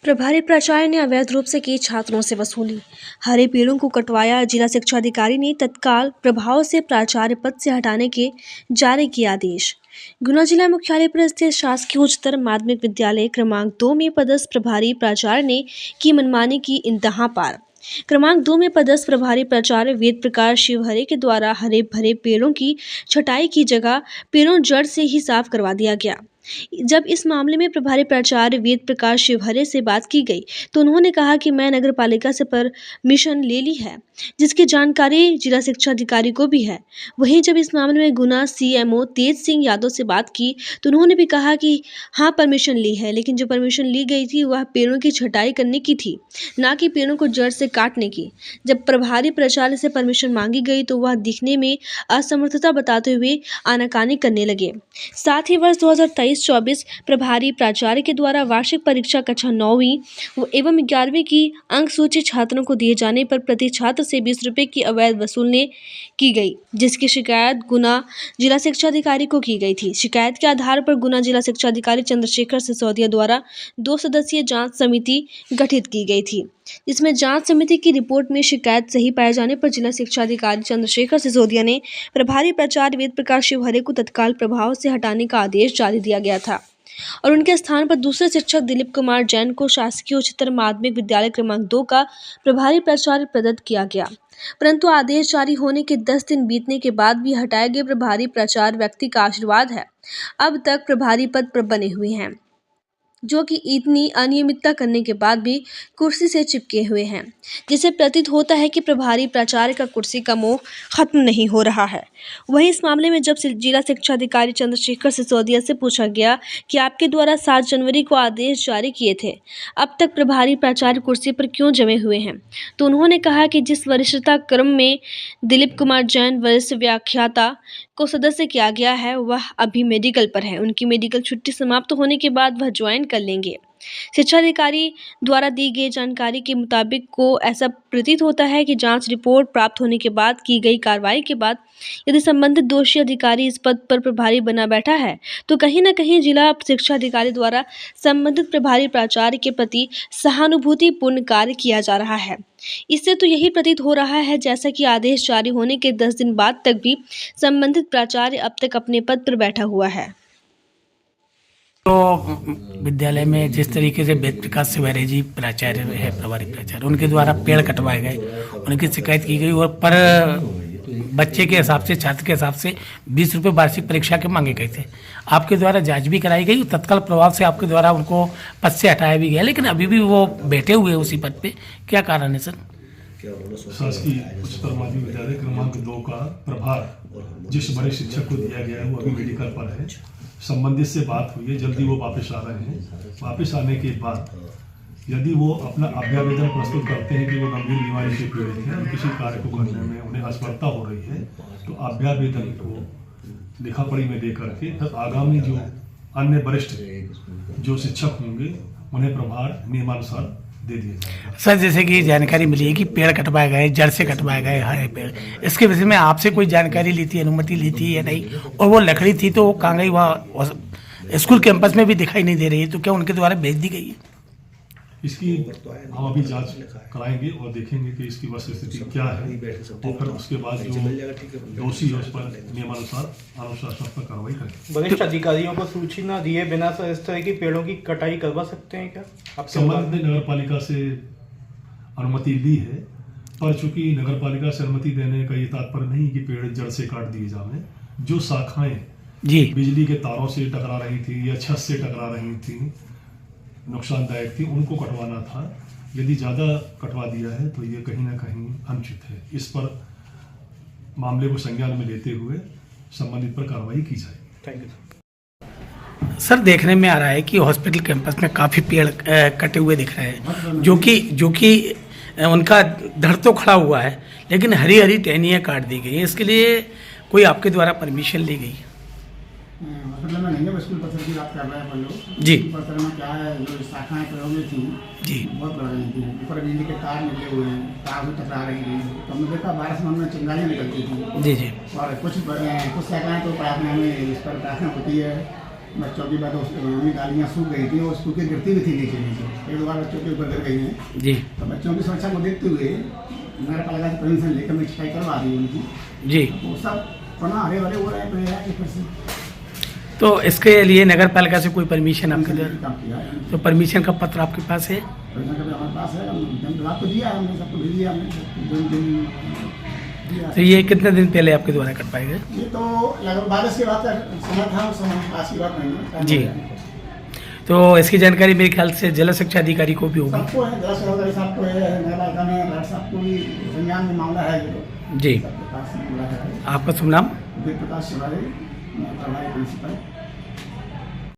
प्रभारी प्राचार्य ने अवैध रूप से की छात्रों से वसूली। हरे पेड़ों को कटवाया। जिला शिक्षा अधिकारी ने तत्काल प्रभाव से प्राचार्य पद से हटाने के जारी किया आदेश। गुना जिला मुख्यालय पर स्थित शासकीय उच्चतर माध्यमिक विद्यालय क्रमांक 2 में पदस्थ प्रभारी प्राचार्य ने की मनमानी की इंतहा पार। क्रमांक 2 में पदस्थ प्रभारी प्राचार्य वेद प्रकाश शिवहरे के द्वारा हरे भरे पेड़ों की छटाई की जगह पेड़ों जड़ से ही साफ करवा दिया गया। जब इस मामले में प्रभारी प्राचार्य वेद प्रकाश शिवहरे से बात की गई तो उन्होंने कहा कि मैं नगर पालिका से परमिशन ले ली है, जिसकी जानकारी जिला शिक्षा अधिकारी को भी है। वहीं जब इस मामले में गुना सीएमओ तेज सिंह यादव से बात की तो उन्होंने भी कहा कि हाँ परमिशन ली है, लेकिन जो परमिशन ली गई थी वह पेड़ों की छटाई करने की थी, ना कि पेड़ों को जड़ से काटने की। जब प्रभारी प्राचार्य से परमिशन मांगी गई तो वह दिखने में असमर्थता बताते हुए आनाकानी करने लगे। साथ ही वर्ष 2023-24 प्रभारी प्राचार्य के द्वारा वार्षिक परीक्षा कक्षा 9वीं एवं 11वीं की अंक सूची छात्रों को दिए जाने पर प्रति छात्र से 20 रुपये की अवैध वसूलने की गई, जिसकी शिकायत गुना जिला शिक्षा अधिकारी को की गई थी। शिकायत के आधार पर गुना जिला शिक्षा अधिकारी चंद्रशेखर सिसोदिया द्वारा 2 सदस्यीय जांच समिति गठित की गई थी, जिसमें जांच समिति की रिपोर्ट में शिकायत सही पाए जाने पर जिला शिक्षा अधिकारी चंद्रशेखर सिसोदिया ने प्रभारी प्राचार्य वेद प्रकाश शिवहरे को तत्काल प्रभाव से हटाने का आदेश जारी दिया गया था और उनके स्थान पर दूसरे शिक्षक दिलीप कुमार जैन को शासकीय उच्चतर माध्यमिक विद्यालय क्रमांक 2 का प्रभारी प्राचार्य प्रदत्त किया गया। परंतु आदेश जारी होने के 10 दिन बीतने के बाद भी हटाए गए प्रभारी प्राचार्य व्यक्ति का आशीर्वाद है। अब तक प्रभारी पद पर बने हुए हैं, जो कि इतनी अनियमितता करने के बाद भी कुर्सी से चिपके हुए हैं, जिससे प्रतीत होता है कि प्रभारी प्राचार्य का कुर्सी का मोह खत्म नहीं हो रहा है। वहीं इस मामले में जब जिला शिक्षा अधिकारी चंद्रशेखर सिसोदिया से पूछा गया कि आपके द्वारा 7 जनवरी को आदेश जारी किए थे, अब तक प्रभारी प्राचार्य कुर्सी पर क्यों जमे हुए हैं, तो उन्होंने कहा कि जिस वरिष्ठता क्रम में दिलीप कुमार जैन वरिष्ठ व्याख्याता को सदस्य किया गया है वह अभी मेडिकल पर है। उनकी मेडिकल छुट्टी समाप्त होने के बाद वह ज्वाइन कर लेंगे। शिक्षा अधिकारी द्वारा दी गई जानकारी के मुताबिक को ऐसा प्रतीत होता है कि जांच रिपोर्ट प्राप्त होने के बाद की गई कार्रवाई के बाद यदि संबंधित दोषी अधिकारी इस पद पर प्रभारी बना बैठा है तो कहीं न कहीं जिला शिक्षा अधिकारी द्वारा संबंधित प्रभारी प्राचार्य के प्रति सहानुभूतिपूर्ण कार्य किया जा रहा है। इससे तो यही प्रतीत हो रहा है जैसा कि आदेश जारी होने के 10 दिन बाद तक भी संबंधित प्राचार्य अब तक अपने पद पर बैठा हुआ है। तो विद्यालय में जिस तरीके से वेद प्रकाश शिवहरे जी प्राचार्य है, प्रभारी प्राचार्य, उनके द्वारा पेड़ कटवाए गए, उनकी शिकायत की गई और पर बच्चे के हिसाब से, छात्र के हिसाब से 20 रुपये वार्षिक परीक्षा के मांगे गए थे। आपके द्वारा जांच भी कराई गई, तत्काल प्रभाव से आपके द्वारा उनको पद से हटाया भी गया, लेकिन अभी भी वो बैठे हुए उसी पद पे, क्या कारण है सर? शासकीय उच्चतर माध्यमिक विद्यालय क्रमांक 2 का प्रभार जिस बड़े शिक्षक को दिया गया है वो अभी मेडिकल पर है। संबंधित से बात हुई है, जल्दी वो वापस आ रहे हैं। वापस आने के बाद यदि वो अपना अभ्यावेदन प्रस्तुत करते हैं कि वो गंभीर बीमारी से पीड़ित हैं और किसी कार्य को करने में उन्हें असमर्थता हो रही है, तो अभ्यावेदन को लिखापढ़ी में दे करके तब आगामी जो अन्य वरिष्ठ जो शिक्षक होंगे उन्हें प्रभार नियमानुसार दे दिया जाएगा। सर, जैसे कि जानकारी मिली है कि पेड़ कटवाए गए, जड़ से कटवाए गए हरे पेड़, इसके विषय में आपसे कोई जानकारी ली थी, अनुमति ली थी या नहीं? और वो लकड़ी थी तो कहाँ गई? वहाँ स्कूल कैंपस में भी दिखाई नहीं दे रही है, तो क्या उनके द्वारा भेज दी गई है? इसकी हम अभी जांच कराएंगे और देखेंगे कि इसकी वस्तुस्थिति क्या है और फिर उसके बाद जो दोषी है उस पर नियमानुसार अनुशासनात्मक कार्रवाई करेंगे। वरिष्ठ अधिकारियों को सूचना दिए बिना इस तरह की पेड़ों की कटाई करवा सकते हैं क्या? आप संबंधित नगर पालिका से अनुमति ली है, पर चूंकि नगर पालिका से अनुमति देने का ये तात्पर्य नहीं कि पेड़ जड़ से काट दिए जाए। जो शाखाएं जी बिजली के तारों से टकरा रही थी या छत से टकरा रही थी, नुकसानदायक थी, उनको कटवाना था। यदि ज़्यादा कटवा दिया है तो ये कहीं ना कहीं अनुचित है। इस पर मामले को संज्ञान में लेते हुए संबंधित पर कार्रवाई की जाएगी। Thank you sir. देखने में आ रहा है कि हॉस्पिटल कैंपस में काफ़ी पेड़ कटे हुए दिख रहे हैं, जो कि उनका धड़ तो खड़ा हुआ है, लेकिन हरी हरी टहनियाँ काट दी गई हैं। इसके लिए कोई आपके द्वारा परमिशन ली गई? मतलब मैं नहीं है, स्कूल परिसर की बात कर रहे हैं अपन लोग। जी। परिसर में क्या है, जो शाखाएं पेड़ों में थी जी बहुत बढ़ रही थी, ऊपर बिजली के तार निकले हुए हैं, तार भी टकरा रही थी, तो हमने देखा बारिश में चिंगारियाँ निकलती थी। जी जी। और कुछ शाखाएं तो प्रार्थना में इस पर प्रार्थना होती है बच्चों की बात उसकी डालियाँ सूख गई थी और सूखी गिरती भी थी नीचे एक दो बार बच्चों के ऊपर गिर गई हैं। जी तो बच्चों की सुरक्षा को देखते हुए नगर पालिका से परमिशन लेकर मैं छटाई करवा रही हूँ उनकी। जी। वो सब पुनः हरे भरे हो रहे हैं पेड़ कि फिर से तो इसके लिए नगर पालिका से कोई परमिशन आपके परमिशन द्वारा, काम किया है। तो परमिशन का पत्र आपके पास है? परमिशन का भी हमारे पास है, जन विभाग को दिया है हमने, सबको भेज दिया हमने दिया है। तो ये कितने दिन पहले आपके द्वारा कटवाए गए? ये तो लगभग बारिश के बाद का समय था, उस समय आज की बात नहीं है। जी। तो इसकी जानकारी मेरे ख्याल से जिला शिक्षा अधिकारी को भी होगी। सबको है, जिला शिक्षा साहब को है, नगर पालिका में राज साहब को भी संज्ञान में मामला है ये तो जी। सबके पास मामला है। आपका शुभ नाम? विजय प्रकाश शिवारी, प्रभारी प्रिंसिपल।